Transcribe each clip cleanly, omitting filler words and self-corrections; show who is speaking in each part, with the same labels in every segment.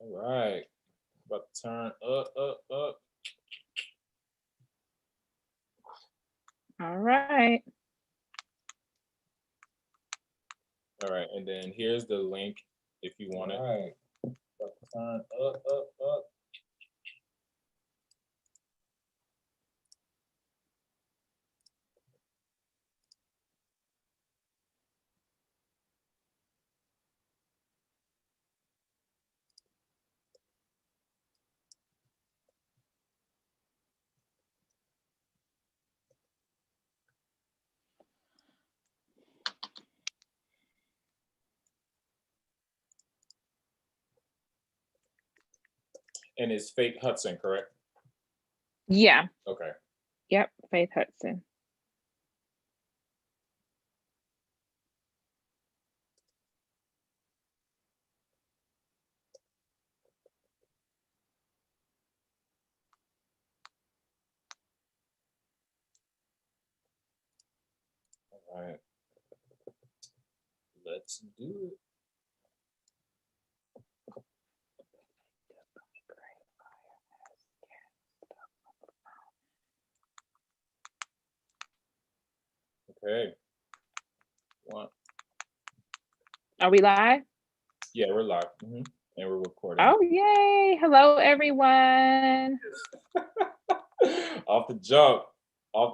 Speaker 1: All right. About to turn up.
Speaker 2: All right.
Speaker 1: All right. And then here's the link if you want it. All right. About to turn up. And it's Faith Hudson, correct?
Speaker 2: Yeah.
Speaker 1: Okay.
Speaker 2: Yep. Faith Hudson.
Speaker 1: All right. Let's do it. Okay. One.
Speaker 2: Are we live?
Speaker 1: Yeah, we're live. And we're recording.
Speaker 2: Oh, yay. Hello, everyone.
Speaker 1: Off the jump. Go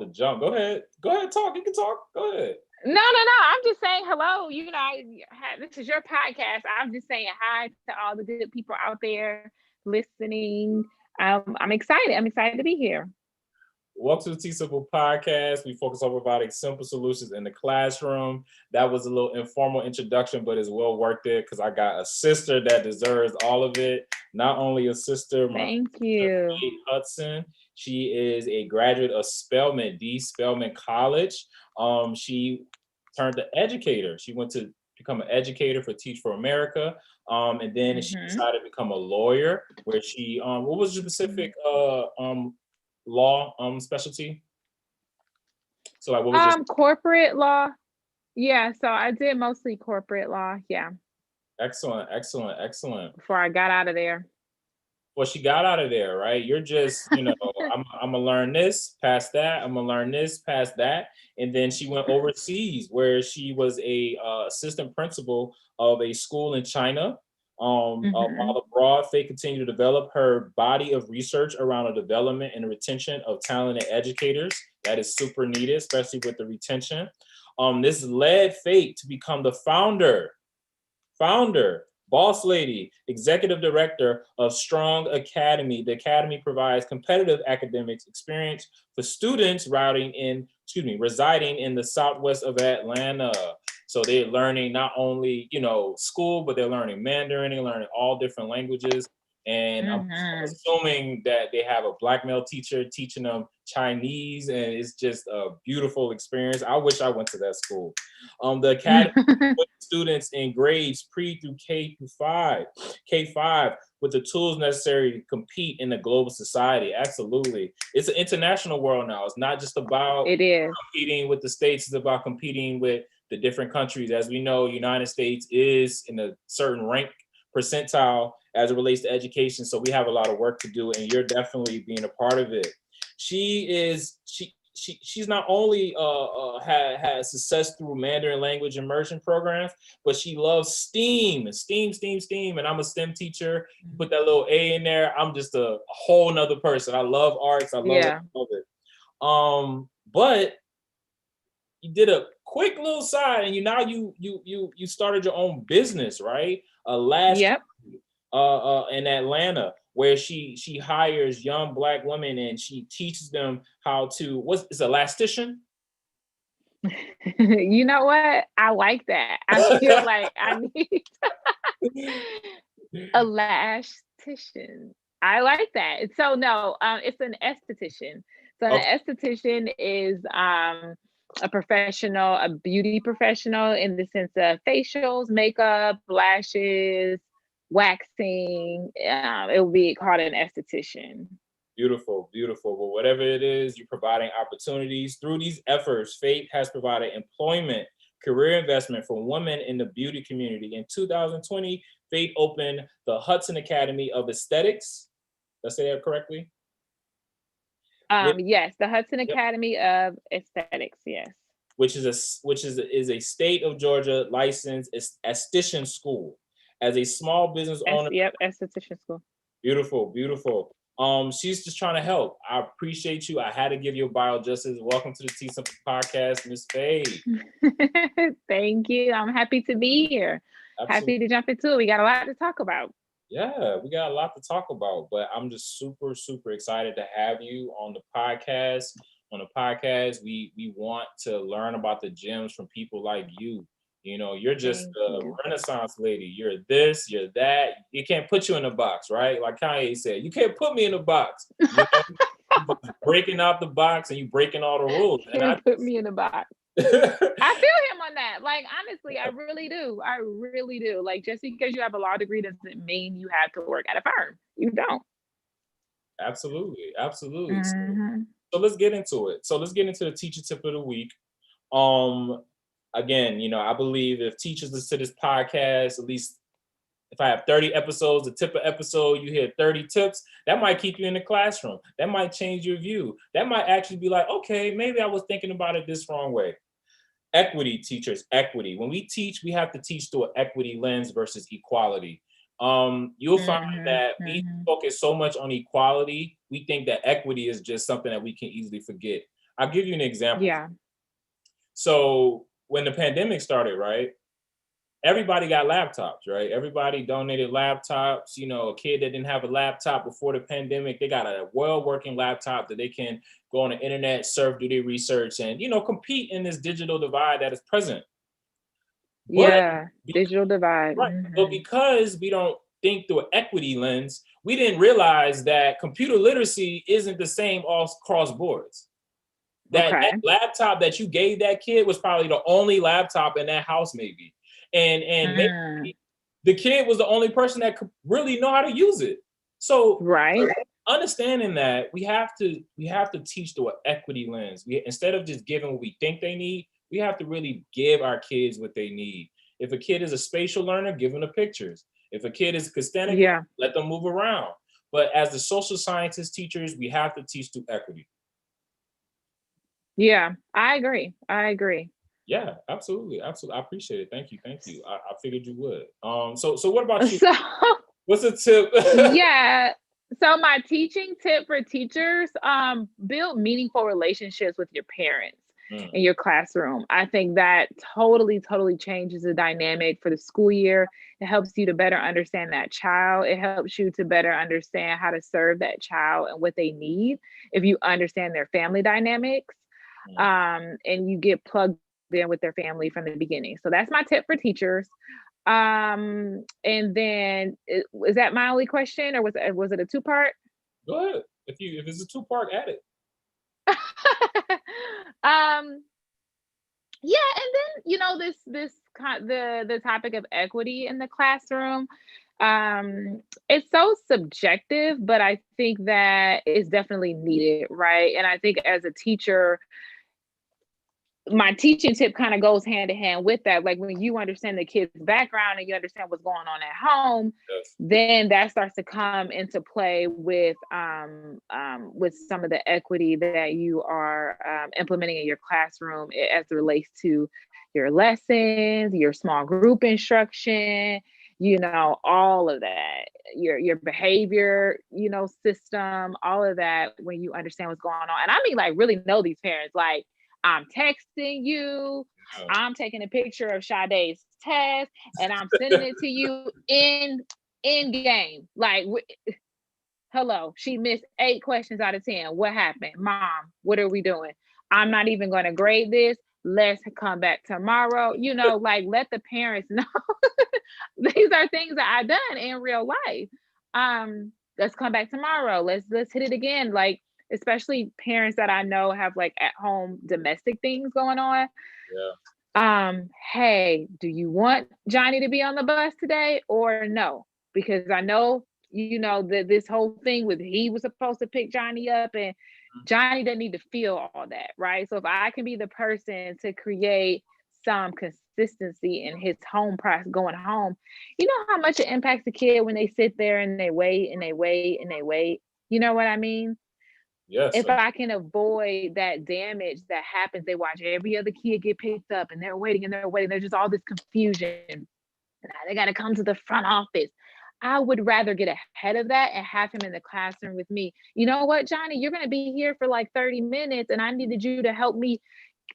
Speaker 1: ahead. Talk. You can talk. Go ahead.
Speaker 2: No. I'm just saying hello. This is your podcast. I'm just saying hi to all the good people out there listening. I'm excited. I'm excited to be here.
Speaker 1: Welcome to the T Simple Podcast. We focus on providing simple solutions in the classroom. That was a little informal introduction, but it's well worth it because I got a sister that deserves all of it. Not only a sister,
Speaker 2: Thank you.
Speaker 1: Faith Hudson. She is a graduate of Spelman, Spelman College. She turned to educator. She went to become an educator for Teach for America. And then she decided to become a lawyer where she, what was your specific law specialty? So like what was your
Speaker 2: corporate law? Yeah, so I did mostly corporate law. Yeah.
Speaker 1: Excellent.
Speaker 2: Before I got out of there.
Speaker 1: Well, she got out of there, right? You're just, I'm gonna learn this, past that. I'm gonna learn this, past that, and then she went overseas where she was a assistant principal of a school in China. While abroad, Faye continued to develop her body of research around the development and retention of talented educators. That is super needed, especially with the retention. This led Faye to become the founder, boss lady, executive director of Strong Academy. The academy provides competitive academics experience for students residing in the southwest of Atlanta. So they're learning not only, school, but they're learning Mandarin, they're learning all different languages. And I'm assuming that they have a Black male teacher teaching them Chinese, and it's just a beautiful experience. I wish I went to that school. The academy puts students in grades pre through K5, with the tools necessary to compete in the global society. Absolutely. It's an international world now. It's not just about competing with the States, it's about competing with the different countries. As we know, United States is in a certain rank percentile as it relates to education. So we have a lot of work to do, and you're definitely being a part of it. She's not only had success through Mandarin language immersion programs, but she loves STEAM, and I'm a STEM teacher. Put that little A in there. I'm just a whole nother person. I love arts. I love it. But you did a quick little side, and you started your own business, right? In Atlanta, where she hires young Black women and she teaches them how to is elastician.
Speaker 2: You know what? I like that. I feel like I need a elastician. I like that. So no, it's an esthetician. So an esthetician is a professional, a beauty professional in the sense of facials, makeup, lashes, waxing. It will be called an esthetician.
Speaker 1: Beautiful. Well, whatever it is, you're providing opportunities. Through these efforts, Faith has provided employment, career investment for women in the beauty community. In 2020, Fate opened the Hudson Academy of Aesthetics. Did I say that correctly?
Speaker 2: Yes, the Hudson
Speaker 1: Yep.
Speaker 2: Academy of Aesthetics, yes.
Speaker 1: Which is a state of Georgia licensed esthetician school. As a small business owner.
Speaker 2: Yep, esthetician school.
Speaker 1: Beautiful, beautiful. She's just trying to help. I appreciate you. I had to give you a bio justice. Welcome to the T Simple Podcast, Miss Faye.
Speaker 2: Thank you. I'm happy to be here. Absolutely. Happy to jump into it. We got a lot to talk about.
Speaker 1: Yeah, we got a lot to talk about, but I'm just super, super excited to have you on the podcast. On the podcast, we want to learn about the gems from people like you. You know, you're just a Renaissance lady. You're this, you're that. You can't put you in a box, right? Like Kanye said, you can't put me in a box. You know? You're breaking out the box and you breaking all the rules.
Speaker 2: You can't put me in a box. I feel him on that. Like, honestly, I really do. I really do. Like, just because you have a law degree doesn't mean you have to work at a firm. You don't.
Speaker 1: Absolutely. Absolutely. Mm-hmm. So let's get into it. So let's get into the teacher tip of the week. Again, you know, I believe if teachers listen to this podcast, at least if I have 30 episodes, a tip of episode, you hear 30 tips, that might keep you in the classroom. That might change your view. That might actually be like, okay, maybe I was thinking about it this wrong way. Equity, teachers, equity. When we teach, we have to teach through an equity lens versus equality. You'll find that we focus so much on equality, we think that equity is just something that we can easily forget. I'll give you an example.
Speaker 2: Yeah.
Speaker 1: So when the pandemic started, right, everybody got laptops, right? Everybody donated laptops. You know, a kid that didn't have a laptop before the pandemic, they got a well-working laptop that they can go on the internet, surf, do their research, and, you know, compete in this digital divide that is present.
Speaker 2: Digital divide.
Speaker 1: Right. But because we don't think through an equity lens, we didn't realize that computer literacy isn't the same all across boards. That laptop that you gave that kid was probably the only laptop in that house, maybe. And maybe the kid was the only person that could really know how to use it. So understanding that, we have to teach through an equity lens. Instead of just giving what we think they need, we have to really give our kids what they need. If a kid is a spatial learner, give them the pictures. If a kid is kinesthetic, let them move around. But as the social sciences teachers, we have to teach through equity.
Speaker 2: Yeah, I agree.
Speaker 1: Yeah, absolutely. I appreciate it. Thank you. I figured you would. So what about you? What's a tip?
Speaker 2: Yeah. So my teaching tip for teachers, build meaningful relationships with your parents in your classroom. I think that totally changes the dynamic for the school year. It helps you to better understand that child. It helps you to better understand how to serve that child and what they need if you understand their family dynamics. And you get plugged in with their family from the beginning. So that's my tip for teachers. And then is that my only question, or was it a two-part?
Speaker 1: Go ahead. If it's a two-part, add it.
Speaker 2: Yeah, and then, you know, the topic of equity in the classroom, it's so subjective, but I think that it's definitely needed, right? And I think as a teacher, my teaching tip kind of goes hand in hand with that. Like, when you understand the kid's background and you understand what's going on at home, then that starts to come into play with some of the equity that you are implementing in your classroom as it relates to your lessons, your small group instruction, you know, all of that, your behavior, you know, system, all of that, when you understand what's going on. And I mean, like, really know these parents. Like, I'm texting you, I'm taking a picture of Sade's test, and I'm sending it to you in game. Like, hello, she missed 8 questions out of 10. What happened? Mom, what are we doing? I'm not even going to grade this. Let's come back tomorrow. You know, like, let the parents know. These are things that I've done in real life. Let's come back tomorrow. Let's hit it again. Like, especially parents that I know have like at home domestic things going on. Hey, do you want Johnny to be on the bus today or no? Because I know, you know, this whole thing with he was supposed to pick Johnny up, and Johnny doesn't need to feel all that, right? So if I can be the person to create some consistency in his home process going home. You know how much it impacts the kid when they sit there and they wait and they wait and they wait. You know what I mean?
Speaker 1: Yes.
Speaker 2: If I can avoid that damage that happens, they watch every other kid get picked up and they're waiting and they're waiting. There's just all this confusion. And they got to come to the front office. I would rather get ahead of that and have him in the classroom with me. You know what, Johnny, you're going to be here for like 30 minutes and I needed you to help me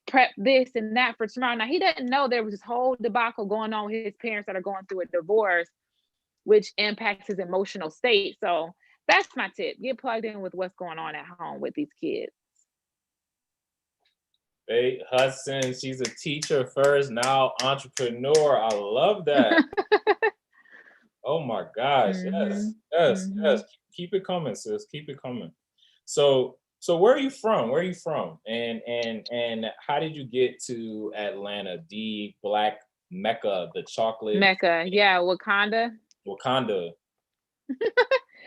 Speaker 2: prep this and that for tomorrow. Now, he doesn't know there was this whole debacle going on with his parents that are going through a divorce, which impacts his emotional state. So that's my tip. Get plugged in with what's going on at home with these kids.
Speaker 1: Hey, Hudson, she's a teacher first, now entrepreneur. I love that. Oh my gosh. Yes. Keep it coming, sis. Keep it coming. So where are you from? Where are you from? And how did you get to Atlanta, the Black Mecca, the chocolate
Speaker 2: Mecca? Yeah, Wakanda.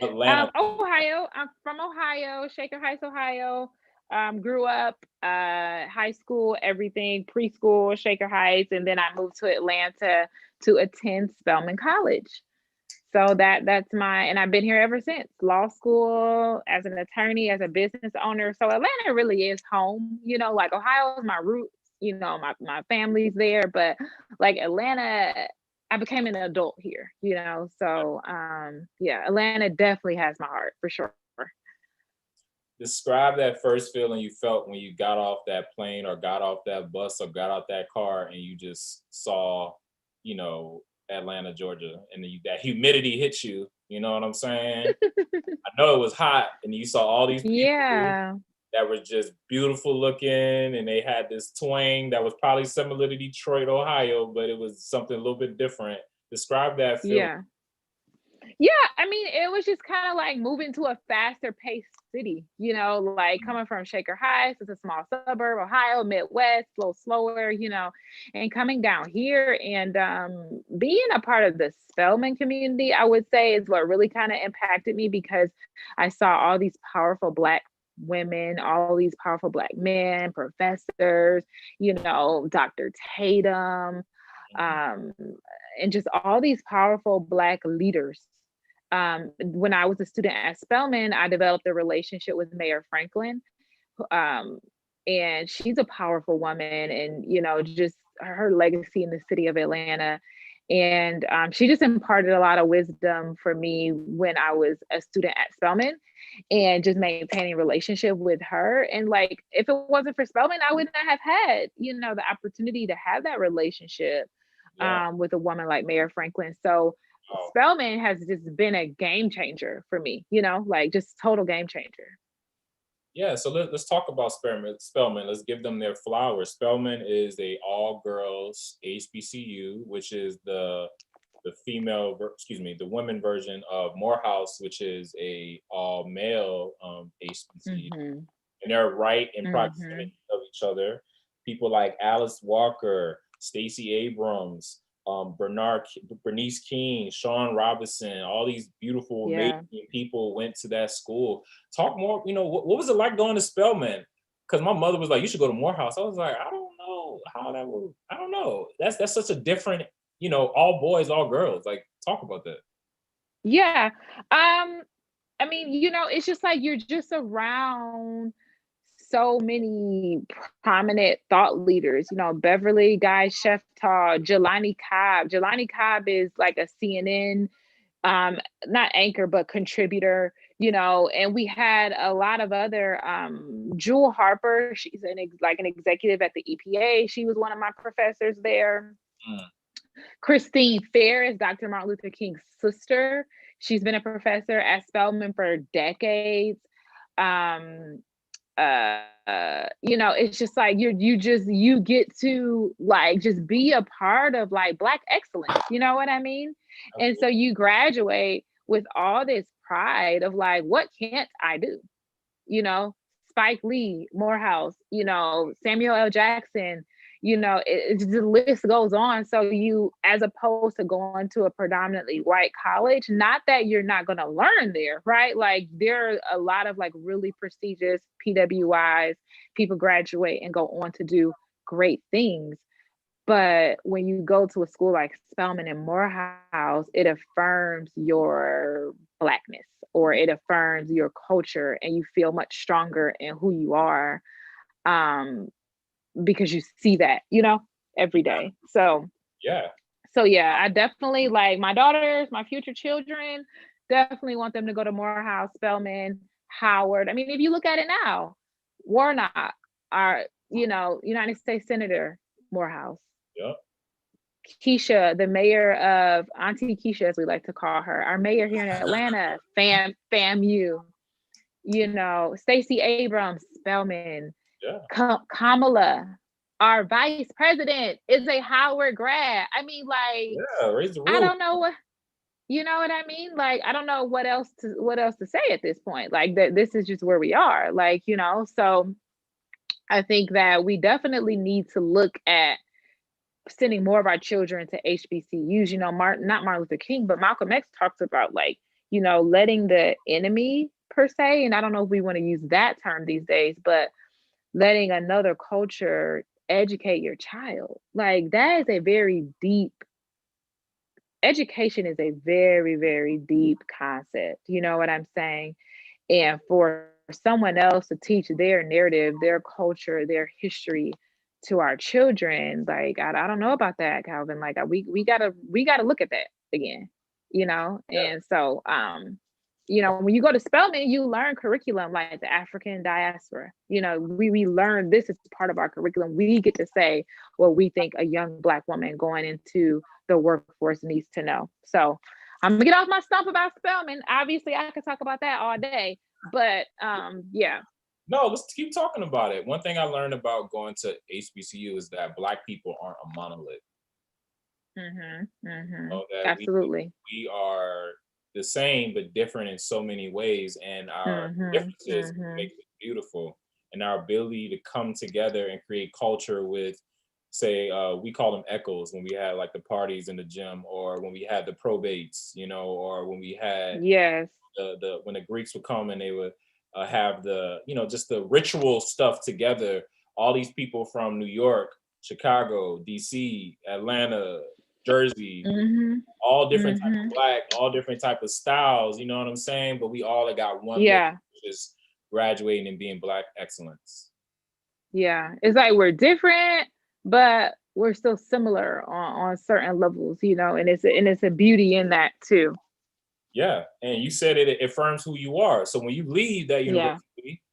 Speaker 1: Atlanta.
Speaker 2: Ohio. I'm from Ohio, Shaker Heights, Ohio. Grew up, high school, everything, preschool, Shaker Heights, and then I moved to Atlanta to attend Spelman College. So that's and I've been here ever since. Law school, as an attorney, as a business owner. So Atlanta really is home. You know, like Ohio is my roots. You know, my family's there, but like Atlanta, I became an adult here. You know, so yeah, Atlanta definitely has my heart for sure.
Speaker 1: Describe that first feeling you felt when you got off that plane or got off that bus or got out that car and you just saw, you know, Atlanta, Georgia, and that humidity hit you. You know what I'm saying? I know it was hot, and you saw all these people that were just beautiful looking, and they had this twang that was probably similar to Detroit, Ohio, but it was something a little bit different. Describe that feeling.
Speaker 2: Yeah, I mean, it was just kind of like moving to a faster paced city, you know, like coming from Shaker Heights, it's a small suburb, Ohio, Midwest, a little slower, you know, and coming down here and being a part of the Spelman community, I would say is what really kind of impacted me because I saw all these powerful Black women, all these powerful Black men, professors, you know, Dr. Tatum, and just all these powerful Black leaders. When I was a student at Spelman, I developed a relationship with Mayor Franklin. And she's a powerful woman and, you know, just her legacy in the city of Atlanta. And she just imparted a lot of wisdom for me when I was a student at Spelman and just maintaining a relationship with her. And like, if it wasn't for Spelman, I would not have had, you know, the opportunity to have that relationship with a woman like Mayor Franklin. So Spelman has just been a game changer for me, you know, like just total game changer.
Speaker 1: Yeah, so let's talk about Spelman. Let's give them their flowers. Spelman is a all-girls HBCU, which is the women version of Morehouse, which is a all-male HBCU. And they're right in proximity of each other. People like Alice Walker, Stacey Abrams, Bernice King, Sean Robinson, all these beautiful amazing people went to that school. Talk more, you know, what was it like going to Spelman? Because my mother was like, you should go to Morehouse. I was like, I don't know how that would, I don't know. That's such a different, you know, all boys, all girls. Like, talk about that.
Speaker 2: Yeah. I mean, you know, it's just like you're just around so many prominent thought leaders, you know, Beverly Guy Sheftall, Jelani Cobb. Jelani Cobb is like a CNN, not anchor, but contributor, you know, and we had a lot of other, Jewel Harper, she's an executive at the EPA. She was one of my professors there. Christine Fair is Dr. Martin Luther King's sister. She's been a professor at Spelman for decades. You know, it's just like you get to like just be a part of like Black excellence, you know what I mean? Okay. And so you graduate with all this pride of like, what can't I do? You know, Spike Lee, Morehouse, you know, Samuel L. Jackson, you know, the list goes on. So you, as opposed to going to a predominantly white college, not that you're not going to learn there, right? Like there are a lot of like really prestigious PWIs, people graduate and go on to do great things. But when you go to a school like Spelman and Morehouse, it affirms your Blackness, or it affirms your culture, and you feel much stronger in who you are, because you see that, every day. So
Speaker 1: yeah.
Speaker 2: I definitely, like, my daughters, my future children, definitely want them to go to Morehouse, Spelman, Howard. I mean, if you look at it now, Warnock, our, United States Senator Morehouse.
Speaker 1: Yep.
Speaker 2: Keisha, the mayor of Auntie Keisha, as we like to call her, our mayor here in Atlanta, FAMU. Stacey Abrams, Spelman.
Speaker 1: Yeah.
Speaker 2: Kamala, our vice president, is a Howard grad. I mean, like,
Speaker 1: yeah, raise the roof.
Speaker 2: I don't know what, you know what I mean? Like, I don't know what else to say at this point. Like, that this is just where we are. Like, so I think that we definitely need to look at sending more of our children to HBCUs. Not Martin Luther King, but Malcolm X talks about, like, letting the enemy, per se, and I don't know if we want to use that term these days, but letting another culture educate your child. Like, that is a very deep, education is a very, very deep concept. You know what I'm saying? And for someone else to teach their narrative, their culture, their history to our children, like, I don't know about that, Calvin. Like, we gotta look at that again,
Speaker 1: Yeah.
Speaker 2: And so, when you go to Spelman, you learn curriculum like the African diaspora. We learn, this is part of our curriculum. We get to say what we think a young Black woman going into the workforce needs to know. So I'm gonna get off my stump about Spelman. Obviously, I could talk about that all day, but yeah.
Speaker 1: No, let's keep talking about it. One thing I learned about going to HBCU is that Black people aren't a monolith.
Speaker 2: Absolutely.
Speaker 1: We are the same but different in so many ways, and our differences make it beautiful. And our ability to come together and create culture with, say, we call them echoes when we had like the parties in the gym, or when we had the probates, or when we had the when the Greeks would come and they would have the, just the ritual stuff together. All these people from New York, Chicago, DC, Atlanta, Jersey, all different type of Black, all different type of styles, you know what I'm saying? But we all got one mission, just graduating and being Black excellence.
Speaker 2: Yeah, it's like we're different, but we're still similar on certain levels, and it's a beauty in that too.
Speaker 1: Yeah, and you said it affirms who you are. So when you leave that university,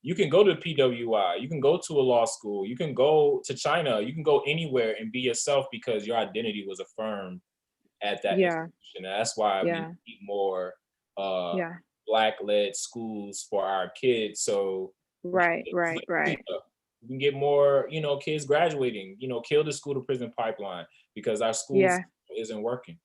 Speaker 1: you can go to PWI, you can go to a law school, you can go to China, you can go anywhere and be yourself because your identity was affirmed at that institution. And that's why we need more Black-led schools for our kids. So
Speaker 2: right.
Speaker 1: We can get more, kids graduating, kill the school to prison pipeline because our schools isn't working.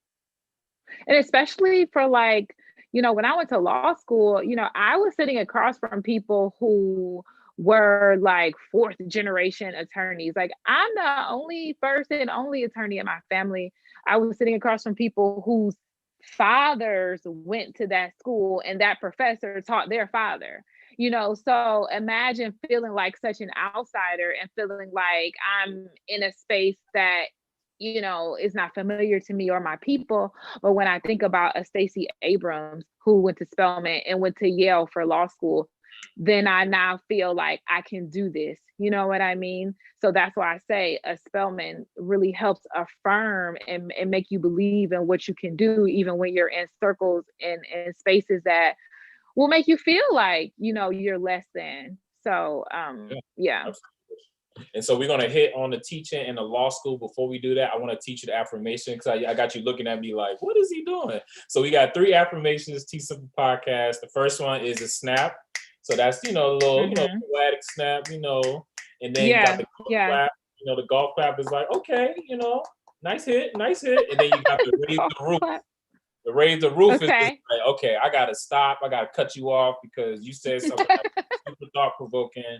Speaker 2: And especially for, like, when I went to law school, I was sitting across from people who were like fourth generation attorneys. Like, I'm the only first and only attorney in my family. I was sitting across from people whose fathers went to that school and that professor taught their father. So imagine feeling like such an outsider and feeling like I'm in a space that is not familiar to me or my people. But when I think about a Stacey Abrams who went to Spelman and went to Yale for law school, then I now feel like I can do this. You know what I mean? So that's why I say a Spelman really helps affirm and make you believe in what you can do, even when you're in circles and spaces that will make you feel like, you're less than. So, yeah.
Speaker 1: And so we're going to hit on the teaching and the law school. Before we do that, I want to teach you the affirmation because I got you looking at me like, what is he doing? So we got 3 affirmations, T Simple Podcast. The first one is a snap. So that's, a little, poetic snap, and then you got the golf clap. The golf clap is like, okay, nice hit. And then you got the raise the roof. The raise the roof is like, okay, I got to stop. I got to cut you off because you said something super thought-provoking.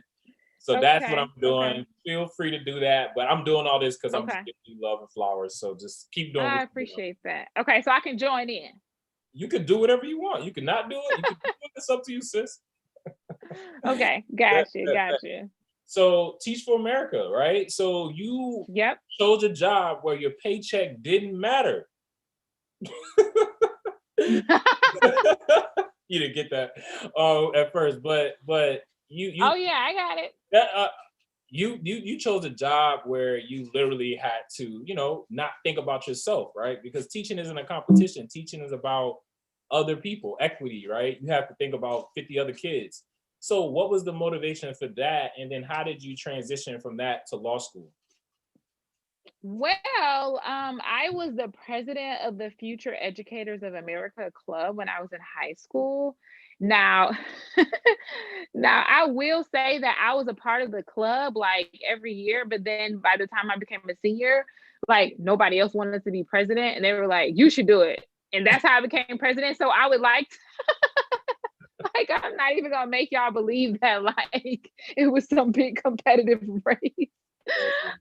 Speaker 1: So that's what I'm doing. Feel free to do that. But I'm doing all this because I'm just giving you love and flowers. So just keep doing it.
Speaker 2: I appreciate that. Okay, so I can join in.
Speaker 1: You can do whatever you want. You can not do it. You can do it. It's up to you, sis.
Speaker 2: Okay, gotcha.
Speaker 1: So Teach for America, right? So you chose a job where your paycheck didn't matter. You didn't get that at first, but you
Speaker 2: oh yeah, I got it.
Speaker 1: That, you chose a job where you literally had to, not think about yourself, right? Because teaching isn't a competition. Teaching is about other people, equity, right? You have to think about 50 other kids. So what was the motivation for that? And then how did you transition from that to law school?
Speaker 2: Well, I was the president of the Future Educators of America Club when I was in high school. Now, now I will say that I was a part of the club like every year, but then by the time I became a senior, like nobody else wanted to be president, and they were like, "You should do it," and that's how I became president. So I would like, like, I'm not even gonna make y'all believe that like it was some big competitive race.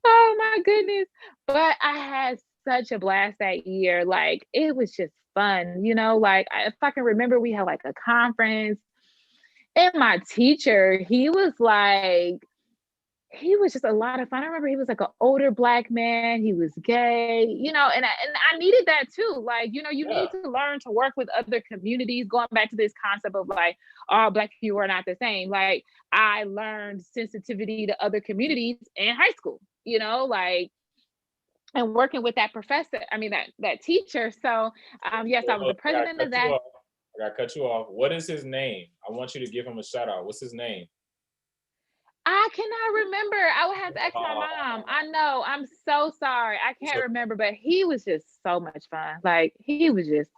Speaker 2: Oh my goodness. But I had such a blast that year. Like it was just fun, like if I can remember, we had like a conference, and my teacher, he was just a lot of fun. I remember he was like an older Black man. He was gay, and I needed that too. Like, you need to learn to work with other communities. Going back to this concept of like, all Black people are not the same. Like, I learned sensitivity to other communities in high school, like, and working with that professor. I mean, that teacher. So, yes, I was the president of that.
Speaker 1: I gotta cut you off. What is his name? I want you to give him a shout out. What's his name?
Speaker 2: I cannot remember. I would have to ask my mom. I know. I'm so sorry. I can't remember, but he was just so much fun. Like he was just,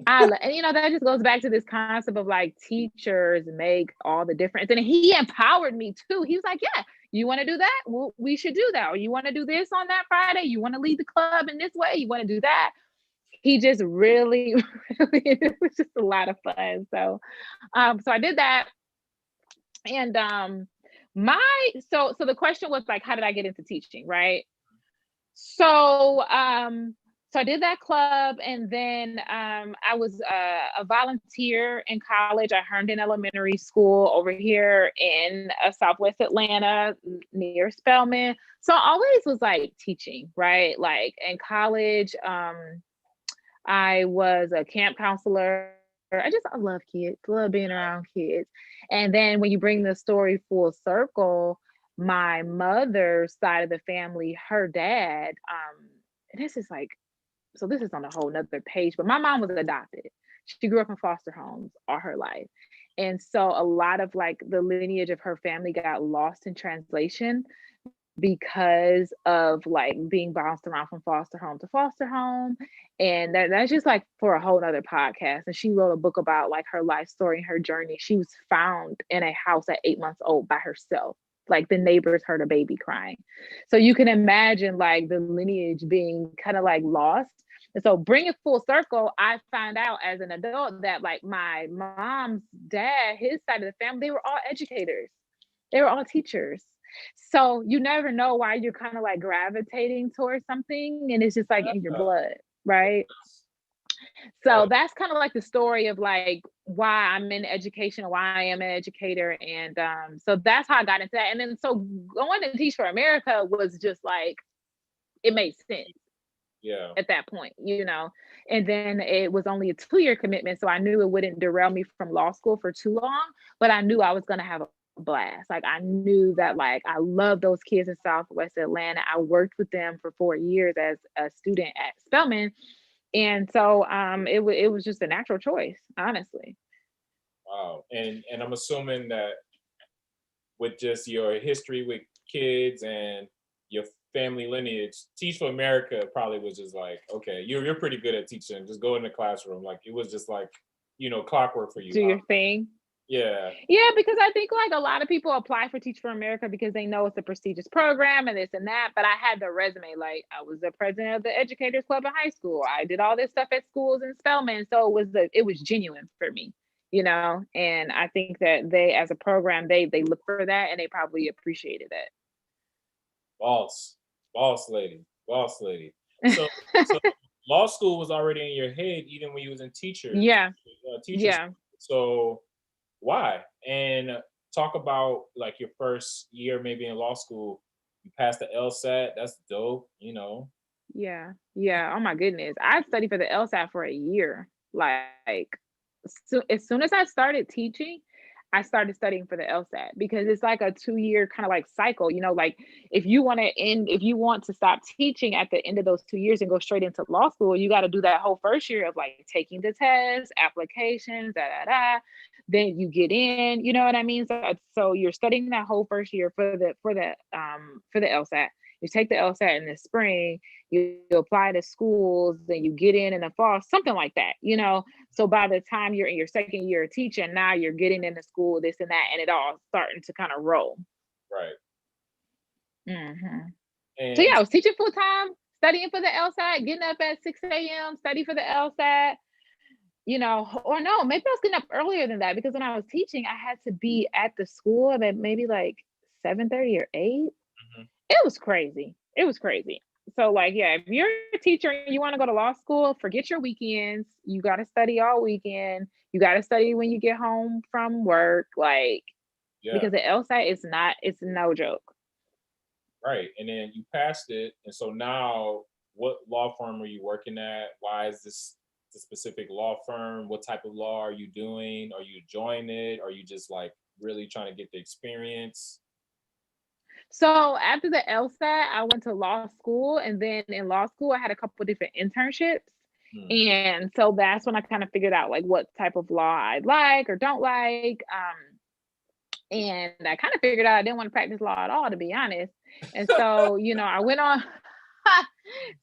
Speaker 2: and that just goes back to this concept of like teachers make all the difference. And he empowered me too. He was like, "Yeah, you want to do that? Well, we should do that. Or you want to do this on that Friday? You want to lead the club in this way? You want to do that?" He just really, really, it was just a lot of fun. So, so I did that, and so the question was like, how did I get into teaching, right? So so I did that club, and then I was a volunteer in college. I earned in elementary school over here in Southwest Atlanta near Spelman. So I always was like teaching, right? Like in college, I was a camp counselor. I love kids, love being around kids. And then when you bring the story full circle, my mother's side of the family, her dad, this is like, so this is on a whole nother page, but my mom was adopted. She grew up in foster homes all her life. And so a lot of like the lineage of her family got lost in translation because of like being bounced around from foster home to foster home. And that's just like for a whole nother podcast. And she wrote a book about like her life story and her journey. She was found in a house at 8 months old by herself. Like the neighbors heard a baby crying. So you can imagine like the lineage being kind of like lost. And so bring it full circle, I found out as an adult that like my mom's dad, his side of the family, they were all educators. They were all teachers. So you never know why you're kind of like gravitating towards something, and it's just like in your blood, right? So that's kind of like the story of like why I'm in education, why I am an educator. And so that's how I got into that. And then so going to Teach for America was just like, it made sense.
Speaker 1: Yeah.
Speaker 2: At that point, and then it was only a 2-year commitment. So I knew it wouldn't derail me from law school for too long, but I knew I was going to have a blast. Like I knew that like I love those kids in Southwest Atlanta. I worked with them for 4 years as a student at Spelman. And so it was just a natural choice, honestly.
Speaker 1: Wow. And I'm assuming that with just your history with kids and your family lineage, Teach for America probably was just like, okay, you're pretty good at teaching. Just go in the classroom. Like it was just like, clockwork for you.
Speaker 2: Do your thing.
Speaker 1: Yeah.
Speaker 2: Yeah, because I think like a lot of people apply for Teach for America because they know it's a prestigious program and this and that. But I had the resume, like I was the president of the Educators Club in high school. I did all this stuff at schools in Spelman. So it was genuine for me, and I think that they, as a program, they look for that and they probably appreciated it.
Speaker 1: Boss lady. So law school was already in your head even when you was in
Speaker 2: Yeah.
Speaker 1: teacher. So why? And talk about like your first year maybe in law school. You passed the LSAT. That's dope, you know.
Speaker 2: Yeah. Yeah. Oh my goodness. I studied for the LSAT for a year. Like, so as soon as I started teaching, I started studying for the LSAT because it's like a 2-year kind of like cycle, like if you want to stop teaching at the end of those 2 years and go straight into law school, you got to do that whole first year of like taking the test, applications, then you get in, you know what I mean? So you're studying that whole first year for the LSAT. You take the LSAT in the spring, you apply to schools, then you get in the fall, something like that. So by the time you're in your second year of teaching, now you're getting into school, this and that, and it all starting to kind of roll.
Speaker 1: Right.
Speaker 2: So
Speaker 1: And
Speaker 2: yeah, I was teaching full time, studying for the LSAT, getting up at 6 a.m., study for the LSAT, or no, maybe I was getting up earlier than that because when I was teaching, I had to be at the school at maybe like 7:30 or 8. It was crazy. It was crazy. So like, yeah, if you're a teacher and you want to go to law school, forget your weekends. You got to study all weekend. You got to study when you get home from work, like, because the LSAT it's no joke.
Speaker 1: Right. And then you passed it. And so now what law firm are you working at? Why is this the specific law firm? What type of law are you doing? Are you enjoying it? Are you just like really trying to get the experience?
Speaker 2: So after the LSAT, I went to law school, and then in law school, I had a couple of different internships. And so that's when I kind of figured out like what type of law I like or don't like. And I kind of figured out I didn't want to practice law at all, to be honest. And so, I went on.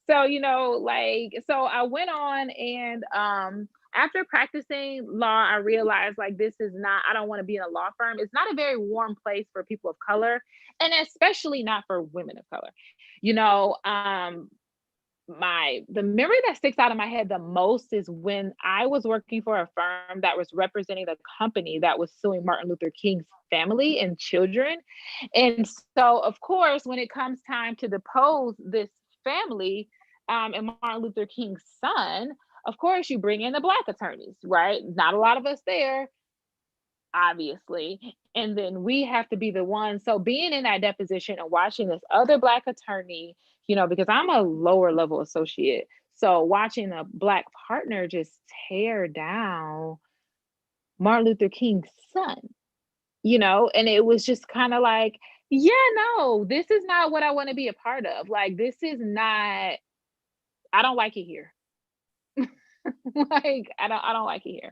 Speaker 2: So, I went on and after practicing law, I realized like I don't want to be in a law firm. It's not a very warm place for people of color, and especially not for women of color. The memory that sticks out in my head the most is when I was working for a firm that was representing the company that was suing Martin Luther King's family and children. And so, of course, when it comes time to depose this family and Martin Luther King's son, of course, you bring in the Black attorneys, right? Not a lot of us there, obviously. And then we have to be the ones. So being in that deposition and watching this other Black attorney, because I'm a lower level associate. So watching a Black partner just tear down Martin Luther King's son, and it was just kind of like, yeah, no, this is not what I want to be a part of. Like, this is not, I don't like it here. Like, I don't like it here.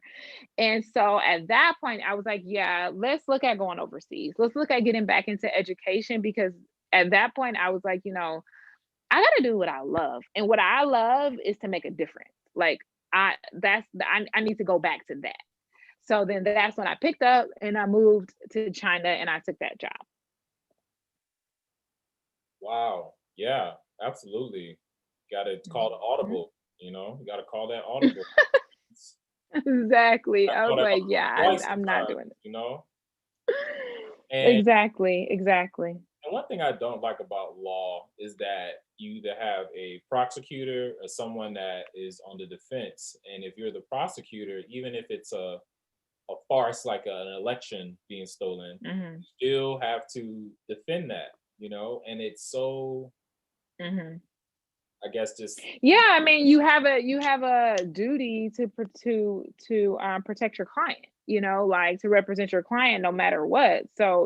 Speaker 2: And so at that point, I was like, yeah, let's look at going overseas. Let's look at getting back into education, because at that point, I was like, I got to do what I love. And what I love is to make a difference. Like, I need to go back to that. So then that's when I picked up and I moved to China and I took that job.
Speaker 1: Wow. Yeah, absolutely. Got to call the audible, you got to call that audible.
Speaker 2: Exactly. I was like, yeah, I'm not doing it. And exactly.
Speaker 1: And one thing I don't like about law is that you either have a prosecutor or someone that is on the defense. And if you're the prosecutor, even if it's a farce like an election being stolen, you still have to defend that, and it's so, I guess, just
Speaker 2: I mean, you have a duty to protect your client, like to represent your client no matter what. So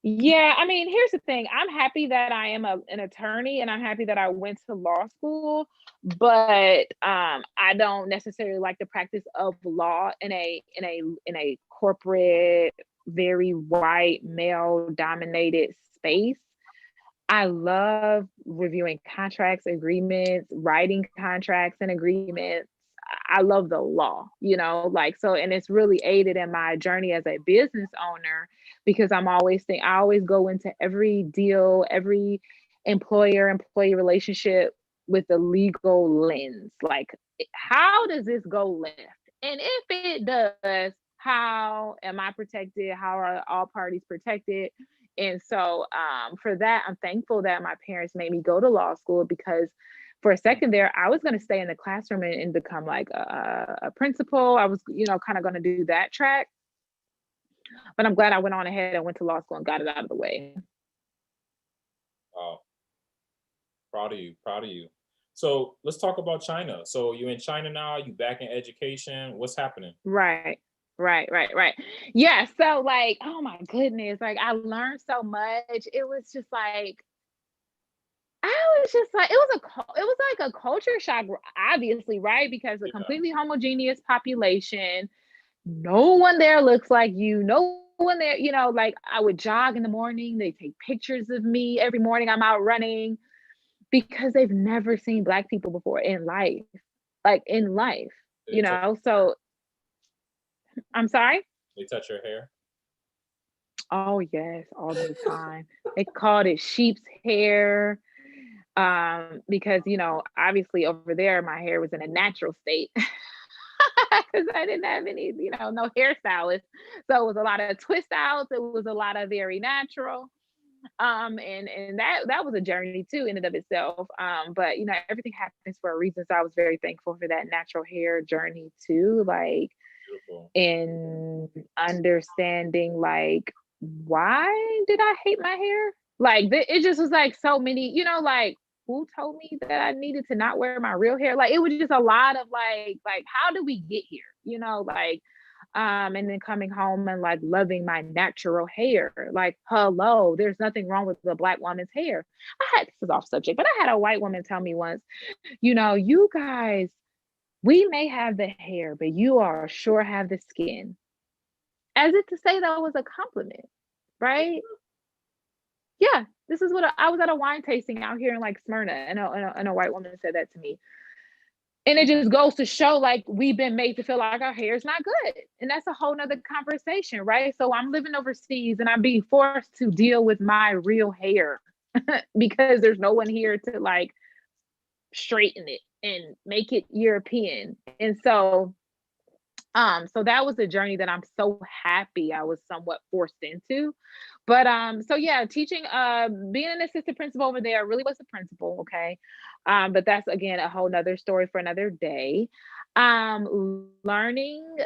Speaker 2: I mean, here's the thing. I'm happy that I am an attorney, and I'm happy that I went to law school, but I don't necessarily like the practice of law in a corporate, very white, male dominated space. I love reviewing contracts, agreements, writing contracts and agreements. I love the law, and it's really aided in my journey as a business owner, because I always go into every deal, every employer-employee relationship with the legal lens. Like, how does this go left? And if it does, how am I protected? How are all parties protected? And so for that, I'm thankful that my parents made me go to law school, because for a second there, I was going to stay in the classroom and become like a principal. I was, kind of going to do that track. But I'm glad I went on ahead and went to law school and got it out of the way.
Speaker 1: Wow. Proud of you. Proud of you. So let's talk about China. So you're in China now, you back in education. What's happening?
Speaker 2: Right. Right. Yeah. So like, oh my goodness, like I learned so much. It was just like, I was just like, it was like a culture shock, obviously, right? Because a
Speaker 1: Yeah.
Speaker 2: completely homogeneous population, no one there looks like you, no one there, you know, like I would jog in the morning, they take pictures of me every morning I'm out running because they've never seen Black people before in life, like in life,
Speaker 1: Did
Speaker 2: you
Speaker 1: they touch
Speaker 2: know.
Speaker 1: your hair?
Speaker 2: So I'm sorry.
Speaker 1: They touch your hair?
Speaker 2: Oh yes, all the time. They called it sheep's hair, because you know, obviously over there my hair was in a natural state because I didn't have any, you know, no hairstylist. So it was a lot of twist outs. It was a lot of very natural. And that was a journey too in and of itself. But you know, everything happens for a reason. So I was very thankful for that natural hair journey too. Like
Speaker 1: Beautiful.
Speaker 2: in understanding like why did I hate my hair? Like it just was like so many, you know, like who told me that I needed to not wear my real hair? Like it was just a lot of like how did we get here? You know, like and then coming home and like loving my natural hair. Like, hello, there's nothing wrong with the Black woman's hair. This is off subject, but I had a white woman tell me once, you know, you guys, we may have the hair, but you are sure have the skin. As if to say that was a compliment, right? Yeah, this is what I was at a wine tasting out here in like Smyrna, and a white woman said that to me. And it just goes to show like we've been made to feel like our hair is not good. And that's a whole nother conversation, right? So I'm living overseas and I'm being forced to deal with my real hair because there's no one here to like straighten it and make it European. And so that was a journey that I'm so happy I was somewhat forced into. But so yeah, teaching, being an assistant principal over there, really was a principal, okay. But that's again a whole nother story for another day. Learning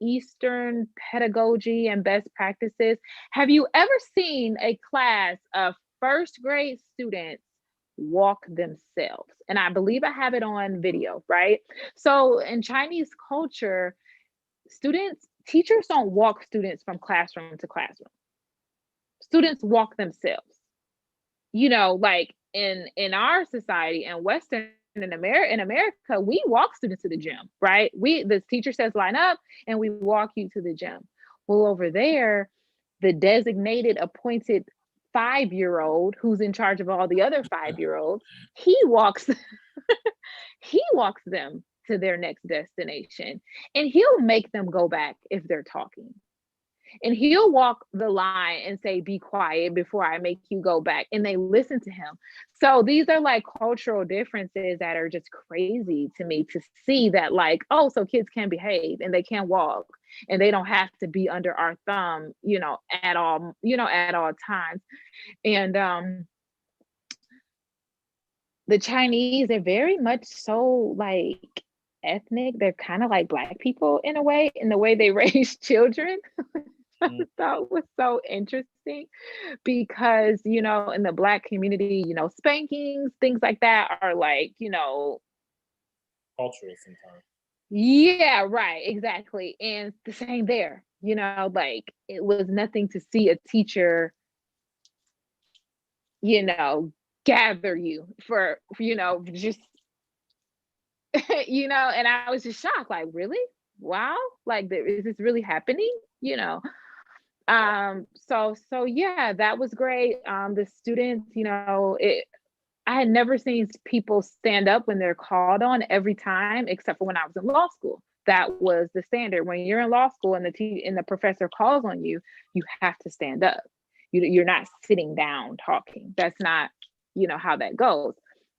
Speaker 2: Eastern pedagogy and best practices. Have you ever seen a class of first grade students walk themselves? And I believe I have it on video, right? So in Chinese culture, teachers don't walk students from classroom to classroom. Students walk themselves. You know, like in our society and Western in America, we walk students to the gym, right? The teacher says line up and we walk you to the gym. Well, over there, the designated appointed 5-year-old who's in charge of all the other 5-year-olds, he walks he walks them to their next destination, and he'll make them go back if they're talking, and he'll walk the line and say be quiet before I make you go back, and they listen to him. So these are like cultural differences that are just crazy to me, to see that like, oh, so kids can behave and they can walk and they don't have to be under our thumb, you know, at all, you know, at all times. And the Chinese, they're very much so like ethnic. They're kind of like Black people in a way, in the way they raise children. I thought was so interesting because, you know, in the Black community, you know, spankings, things like that are like, you know,
Speaker 1: Cultural sometimes.
Speaker 2: yeah, right, exactly. And the same there, you know, like it was nothing to see a teacher, you know, gather you for you know, just you know, and I was just shocked, like, really? Wow, like, is this really happening? You know, so yeah, that was great. The students, you know, I had never seen people stand up when they're called on every time, except for when I was in law school. That was the standard. When you're in law school and the professor calls on you, you have to stand up. You're not sitting down talking. That's not, you know, how that goes.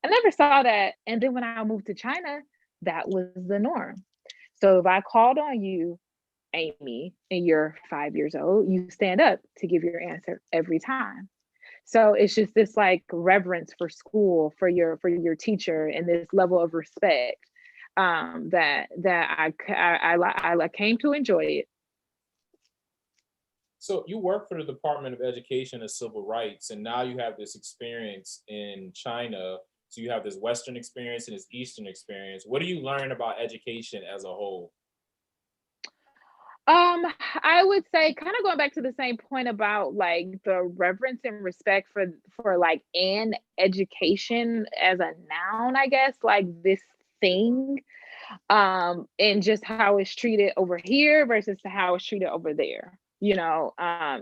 Speaker 2: I never saw that. And then when I moved to China, that was the norm. So if I called on you, Amy, and you're 5 years old, you stand up to give your answer every time. So it's just this like reverence for school, for your teacher, and this level of respect that I came to enjoy it.
Speaker 1: So you work for the Department of Education and Civil Rights, and now you have this experience in China. So you have this Western experience and this Eastern experience. What do you learn about education as a whole?
Speaker 2: I would say, kind of going back to the same point about like the reverence and respect for like an education as a noun, I guess, like this thing, and just how it's treated over here versus how it's treated over there.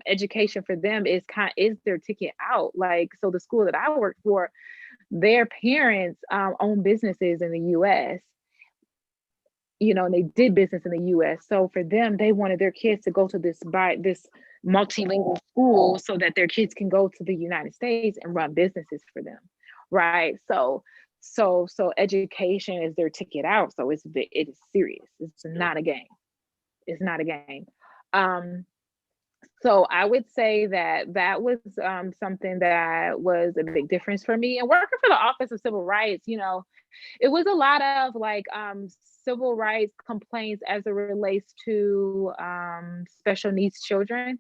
Speaker 2: Education for them is their ticket out. Like, so the school that I work for, their parents own businesses in the US, and they did business in the US. So for them, they wanted their kids to go to this multilingual school so that their kids can go to the United States and run businesses for them. Right. So education is their ticket out. So it is serious. It's not a game. It's not a game. So I would say that was something that was a big difference for me. And working for the Office of Civil Rights, it was a lot of like civil rights complaints as it relates to special needs children,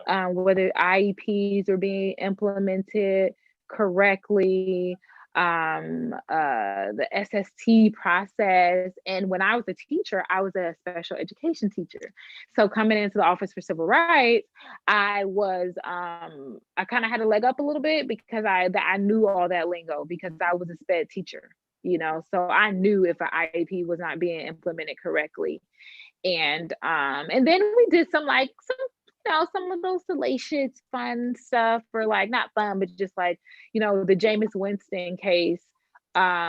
Speaker 2: whether IEPs are being implemented correctly, the SST process. And when I was a teacher, I was a special education teacher. So coming into the Office for Civil Rights, I kind of had a leg up a little bit because I knew all that lingo because I was a sped teacher, so I knew if an IEP was not being implemented correctly. And then we did some of those salacious fun stuff for like, not fun, but just like, the Jameis Winston case,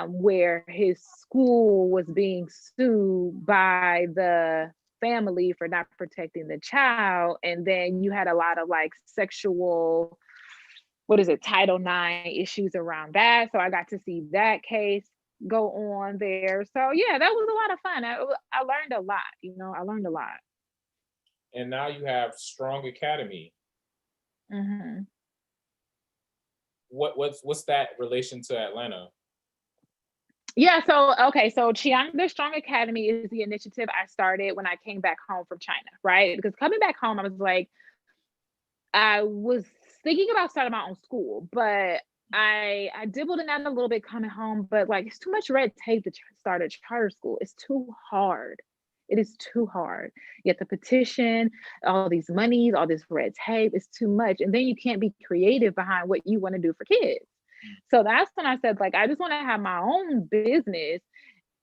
Speaker 2: where his school was being sued by the family for not protecting the child. And then you had a lot of like sexual, Title IX issues around that. So I got to see that case go on there. So yeah, that was a lot of fun. I learned a lot, I learned a lot.
Speaker 1: And now you have Strong Academy.
Speaker 2: Mm-hmm.
Speaker 1: What's that relation to Atlanta?
Speaker 2: Yeah, so Chiang the Strong Academy is the initiative I started when I came back home from China, right? Because coming back home, I was thinking about starting my own school, but I dibbled in that a little bit coming home, but like it's too much red tape to start a charter school. It's too hard. It is too hard. You have to petition, all these monies, all this red tape. It's too much. And then you can't be creative behind what you want to do for kids. So that's when I said, like, I just want to have my own business,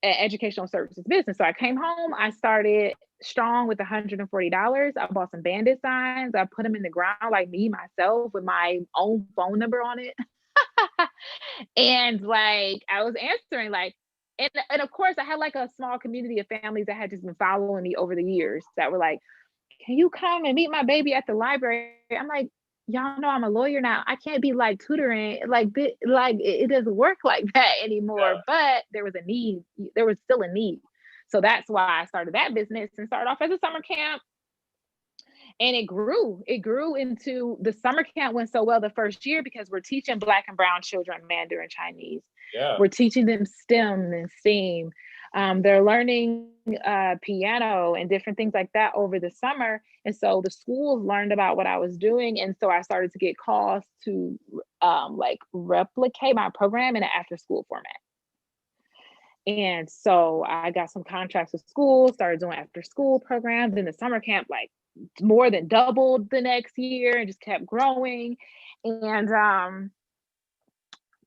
Speaker 2: educational services business. So I came home, I started Strong with $140. I bought some bandit signs. I put them in the ground, like me, myself, with my own phone number on it. And like, I was answering like, and of course I had like a small community of families that had just been following me over the years that were like, can you come and meet my baby at the library? I'm like, y'all know I'm a lawyer now. I can't be like tutoring, it doesn't work like that anymore. Yeah. But there was a need. There was still a need. So that's why I started that business and started off as a summer camp. And it grew into, the summer camp went so well the first year because we're teaching Black and brown children Mandarin Chinese.
Speaker 1: Yeah.
Speaker 2: We're teaching them STEM and STEAM. They're learning piano and different things like that over the summer. And so the schools learned about what I was doing. And so I started to get calls to like replicate my program in an after school format. And so I got some contracts with schools, started doing after school programs. In the summer camp, like more than doubled the next year and just kept growing. And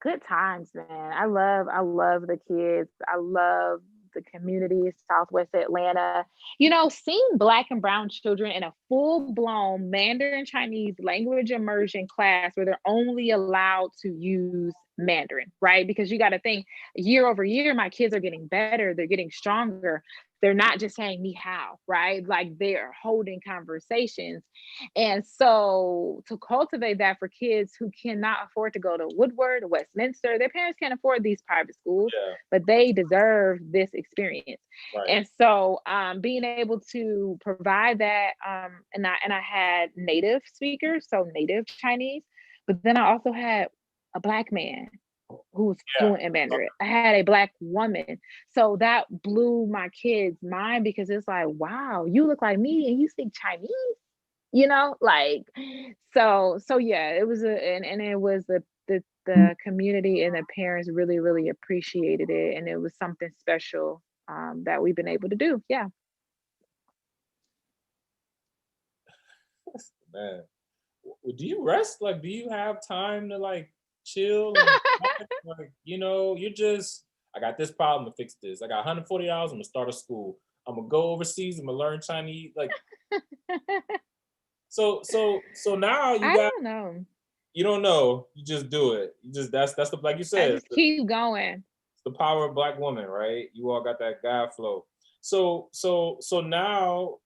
Speaker 2: good times, man. I love the kids. I love the community, Southwest Atlanta. Seeing Black and brown children in a full-blown Mandarin Chinese language immersion class where they're only allowed to use Mandarin, right? Because you got to think, year over year, my kids are getting better. They're getting stronger. They're not just saying ni hao, right? Like they're holding conversations. And so to cultivate that for kids who cannot afford to go to Woodward or Westminster, their parents can't afford these private schools, but they deserve this experience. Right. And so being able to provide that, and I had native speakers, so native Chinese, but then I also had a Black man who was fluent in Mandarin. I had a Black woman. So that blew my kids' mind because it's like, wow, you look like me and you speak Chinese. like, so yeah, it was and it was the community and the parents really, really appreciated it. And it was something special that we've been able to do. Yeah.
Speaker 1: Man, do you rest? Like, do you have time to like chill and like, you're just, I got this problem to fix this. I got $140. I'm gonna start a school. I'm gonna go overseas. I'm gonna learn Chinese. Like, so now
Speaker 2: I don't know.
Speaker 1: you don't know. You just do it. You just that's the, like you said.
Speaker 2: I just keep going.
Speaker 1: It's the power of Black woman, right? You all got that God flow. So now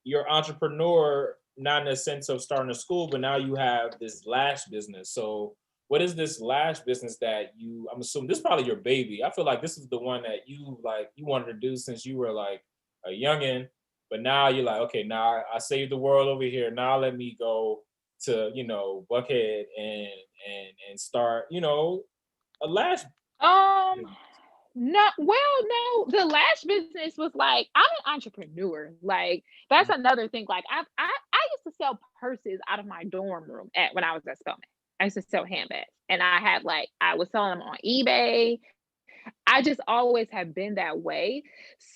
Speaker 1: you're entrepreneur, not in the sense of starting a school, but now you have this lash business. So what is this lash business that I'm assuming this is probably your baby. I feel like this is the one that you wanted to do since you were like a youngin', but now you're like, okay, now I saved the world over here. Now let me go to, Buckhead and start, a lash.
Speaker 2: No, the lash business was like, I'm an entrepreneur. Like, that's another thing. Like, I used to sell purses out of my dorm room when I was at Spelman. I used to sell handbags, and I was selling them on eBay. I just always have been that way.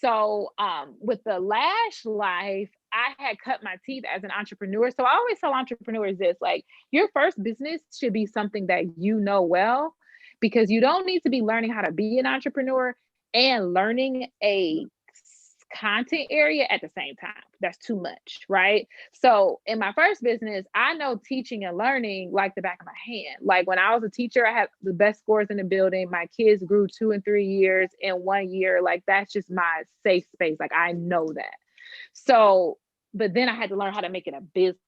Speaker 2: So with the lash life, I had cut my teeth as an entrepreneur. So I always tell entrepreneurs this, like, your first business should be something that you know well, because you don't need to be learning how to be an entrepreneur and learning a content area at the same time. That's too much, right? So in my first business, I know teaching and learning like the back of my hand. Like, when I was a teacher, I had the best scores in the building. My kids grew 2 and 3 years in 1 year. Like, that's just my safe space. Like, I know that. So, but then I had to learn how to make it a business.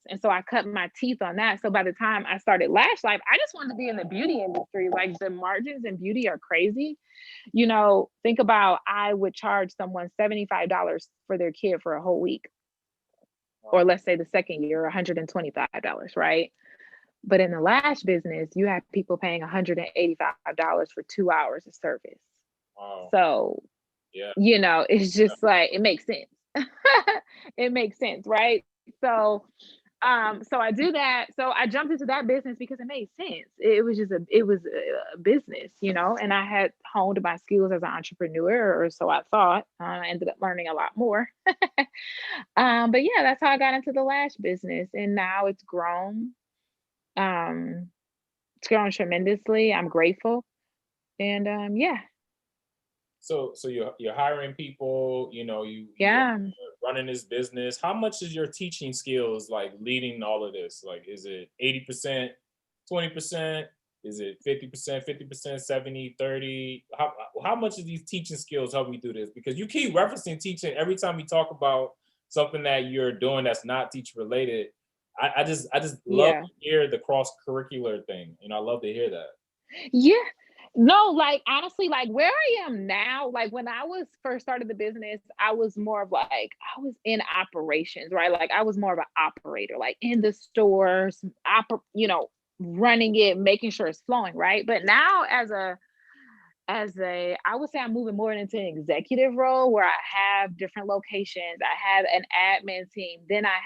Speaker 2: And so I cut my teeth on that. So by the time I started Lash Life, I just wanted to be in the beauty industry. Like, the margins in beauty are crazy. Think about, I would charge someone $75 for their kid for a whole week. Or let's say the second year, $125, right? But in the lash business, you have people paying $185 for 2 hours of service.
Speaker 1: Wow.
Speaker 2: So,
Speaker 1: yeah,
Speaker 2: it's just like, it makes sense. It makes sense, right? So I do that. So I jumped into that business because it made sense. It was a business, and I had honed my skills as an entrepreneur, or so I thought. I ended up learning a lot more. But yeah, that's how I got into the lash business, and now it's grown. It's grown tremendously. I'm grateful, and yeah.
Speaker 1: So you're hiring people, you're running this business. How much is your teaching skills like leading all of this? Like, is it 80%, 20%? Is it 50%, 50%, 70, 30? How much of these teaching skills help me do this? Because you keep referencing teaching every time we talk about something that you're doing that's not teacher related. I just love to hear the cross curricular thing. I love to hear that.
Speaker 2: Yeah. No, like, honestly, like, where I am now, like, when I was first started the business, I was more of like, I was in operations, right? Like, I was more of an operator, like in the stores, running it, making sure it's flowing, right? But now I would say I'm moving more into an executive role where I have different locations. I have an admin team. Then I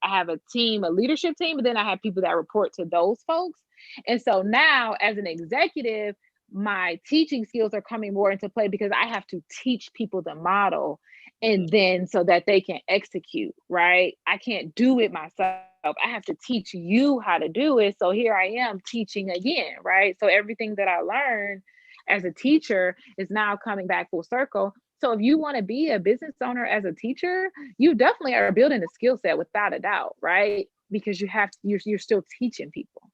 Speaker 2: have a team, a leadership team, but then I have people that report to those folks. And so now, as an executive, my teaching skills are coming more into play because I have to teach people the model, and then so that they can execute, right? I can't do it myself. I have to teach you how to do it. So here I am teaching again, right? So everything that I learned as a teacher is now coming back full circle. So if you want to be a business owner as a teacher, you definitely are building a skill set without a doubt, right? Because you're still teaching people.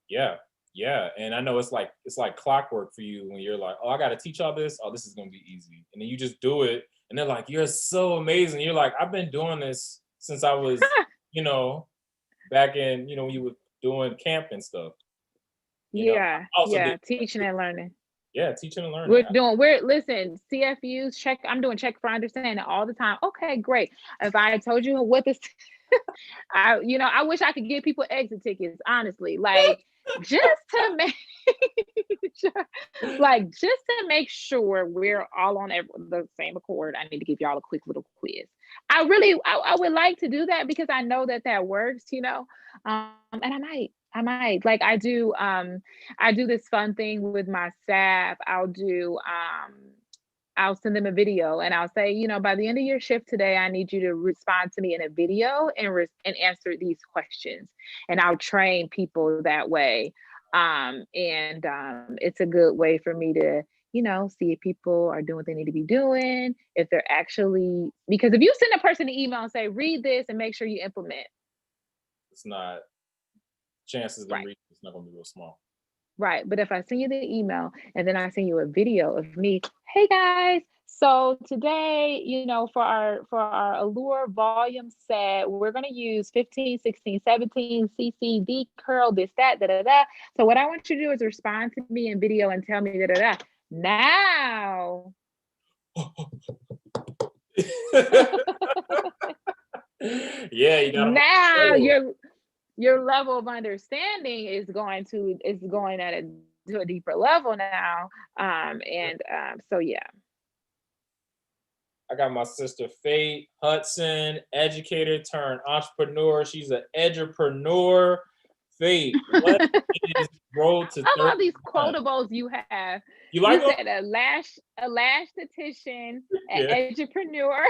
Speaker 1: Yeah. And I know it's like clockwork for you when you're like, oh, I got to teach all this. Oh, this is going to be easy. And then you just do it. And they're like, you're so amazing. You're like, I've been doing this since I was, back in, when you were doing camp and stuff.
Speaker 2: Teaching and learning.
Speaker 1: Yeah, teaching and learning.
Speaker 2: Listen, CFUs, I'm doing check for understanding all the time. Okay, great. If I told you what this, I wish I could give people exit tickets, honestly, like, just to make, Like, just to make sure we're all on the same accord, I need to give y'all a quick little quiz. I would like to do that because I know that works, and I might like I do this fun thing with my staff. I'll send them a video and I'll say, by the end of your shift today, I need you to respond to me in a video and answer these questions. And I'll train people that way. It's a good way for me to, see if people are doing what they need to be doing, if they're actually, because if you send a person an email and say, read this and make sure you implement.
Speaker 1: It's not, chances of them reading, it's not going to be real small.
Speaker 2: Right. But if I send you the email and then I send you a video of me, hey guys, so today, for our Allure volume set, we're going to use 15, 16, 17, CC, D, curl, this, that, da, da, da. So what I want you to do is respond to me in video and tell me da, da, da. Now.
Speaker 1: Yeah, you got
Speaker 2: now your level of understanding is going to a deeper level now. So yeah.
Speaker 1: I got my sister Faith Hudson, educator turned entrepreneur. She's an edupreneur. Faith, what is road to 31?
Speaker 2: I love these quotables you have.
Speaker 1: You like
Speaker 2: you said a lash esthetician, an edupreneur.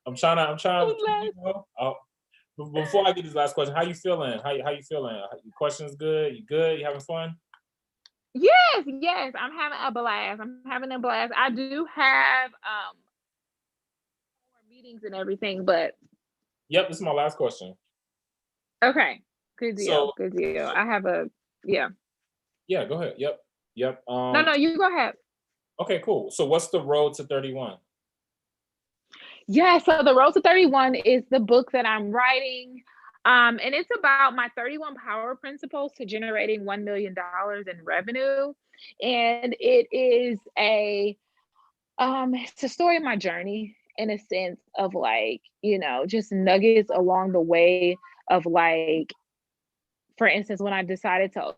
Speaker 1: I'm trying to before I get this last question, how you feeling? How you feeling? Your questions good? You good? You having fun?
Speaker 2: Yes. I'm having a blast. I do have more meetings and everything, but
Speaker 1: yep, this is my last question.
Speaker 2: Okay. Good deal. I have
Speaker 1: Yeah, go ahead. Yep.
Speaker 2: No, you go ahead.
Speaker 1: Okay, cool. So what's the road to 31?
Speaker 2: Yeah, so the Road to 31 is the book that I'm writing. And it's about my 31 power principles to generating $1 million in revenue. And it is it's a story of my journey in a sense of just nuggets along the way of for instance, when I decided to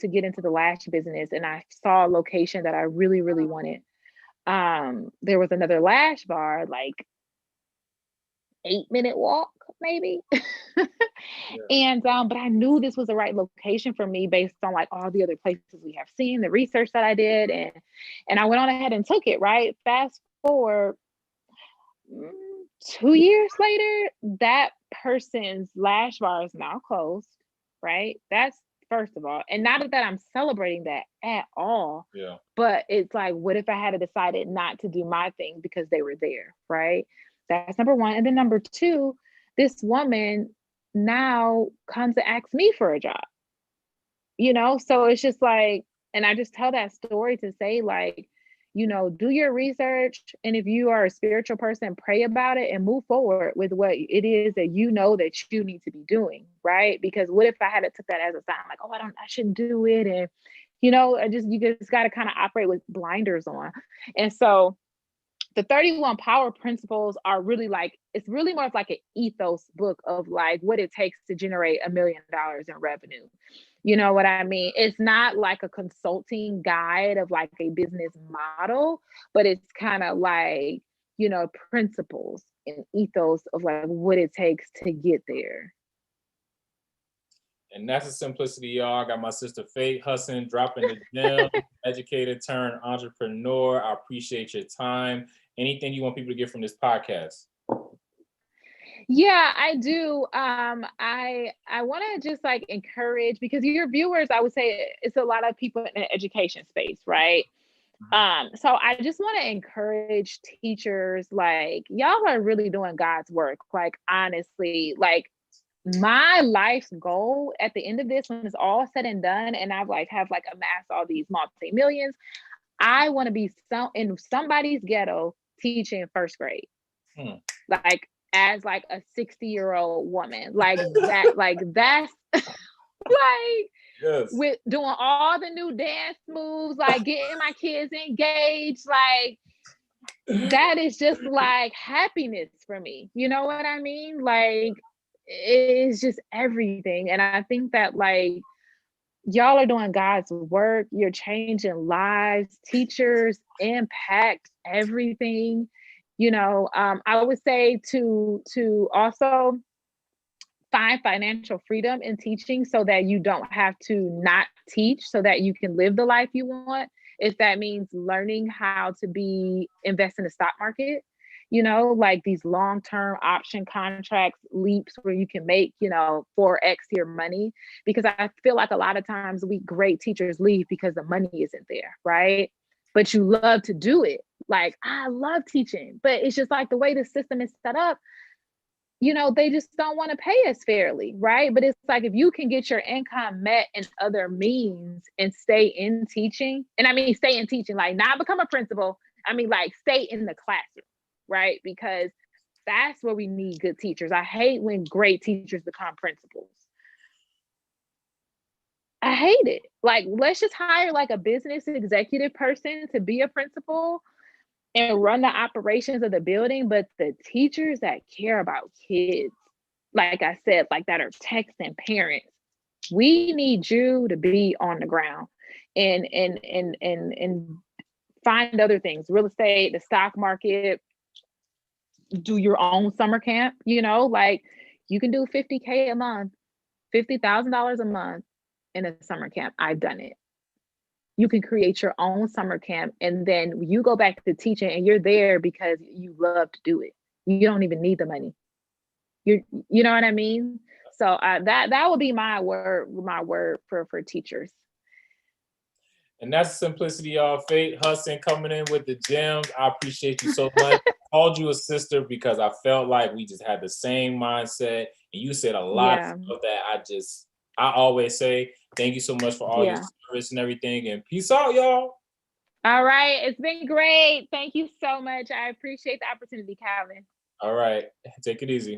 Speaker 2: get into the lash business and I saw a location that I really, really wanted. There was another lash bar, 8-minute walk, maybe. And but I knew this was the right location for me based on all the other places we have seen, the research that I did, and I went on ahead and took it, right? Fast forward 2 years later, that person's lash bar is now closed, right? That's first of all. And not that I'm celebrating that at all.
Speaker 1: Yeah.
Speaker 2: But it's what if I had decided not to do my thing because they were there, right? That's number one. And then number two, this woman now comes to ask me for a job. So it's just and I just tell that story to say do your research. And if you are a spiritual person, pray about it and move forward with what it is that that you need to be doing, right? Because what if I had took that as a sign, I shouldn't do it. And, you just got to kind of operate with blinders on. And so the 31 power principles are really it's really more of an ethos book of what it takes to generate $1 million in revenue. You know what I mean? It's not a consulting guide of a business model, but it's kind of principles and ethos of what it takes to get there.
Speaker 1: And that's the simplicity, y'all. I got my sister Faith Hudson dropping the gem, educator turned entrepreneur. I appreciate your time. Anything you want people to get from this podcast?
Speaker 2: Yeah, I do. I want to just encourage, because your viewers, I would say it's a lot of people in the education space, right? So I just want to encourage teachers, y'all are really doing God's work. Honestly, my life's goal at the end of this, when it's all said and done, and I've amassed all these multi-millions, I want to be in somebody's ghetto teaching first grade. As a 60-year-old woman, that's
Speaker 1: yes.
Speaker 2: With doing all the new dance moves, getting my kids engaged, that is just happiness for me. You know what I mean? It's just everything. And I think that y'all are doing God's work. You're changing lives. Teachers impact everything. I would say to also find financial freedom in teaching so that you don't have to not teach, so that you can live the life you want. If that means learning how to invest in the stock market, like these long-term option contracts, leaps where you can make, 4x your money. Because I feel like a lot of times great teachers leave because the money isn't there, right? But you love to do it. Like, I love teaching, but it's just like the way the system is set up, they just don't want to pay us fairly, right? But it's like, if you can get your income met in other means and stay in teaching, and I mean, stay in teaching, like not become a principal, I mean, like stay in the classroom, right? Because that's where we need good teachers. I hate when great teachers become principals. I hate it. Like, let's just hire like a business executive person to be a principal and run the operations of the building, but the teachers that care about kids, like I said, like that are texting parents, we need you to be on the ground and find other things, real estate, the stock market, do your own summer camp, like you can do $50K a month, $50,000 a month in a summer camp. I've done it. You can create your own summer camp, and then you go back to teaching and you're there because you love to do it. You don't even need the money. You know what I mean? So that would be my word for teachers.
Speaker 1: And that's simplicity, y'all. Faith Hudson coming in with the gems. I appreciate you so much. I called you a sister because I felt like we just had the same mindset, and you said a lot of stuff that I always say. Thank you so much for all your service and everything, and peace out, y'all.
Speaker 2: All right. It's been great. Thank you so much. I appreciate the opportunity, Calvin.
Speaker 1: All right. Take it easy.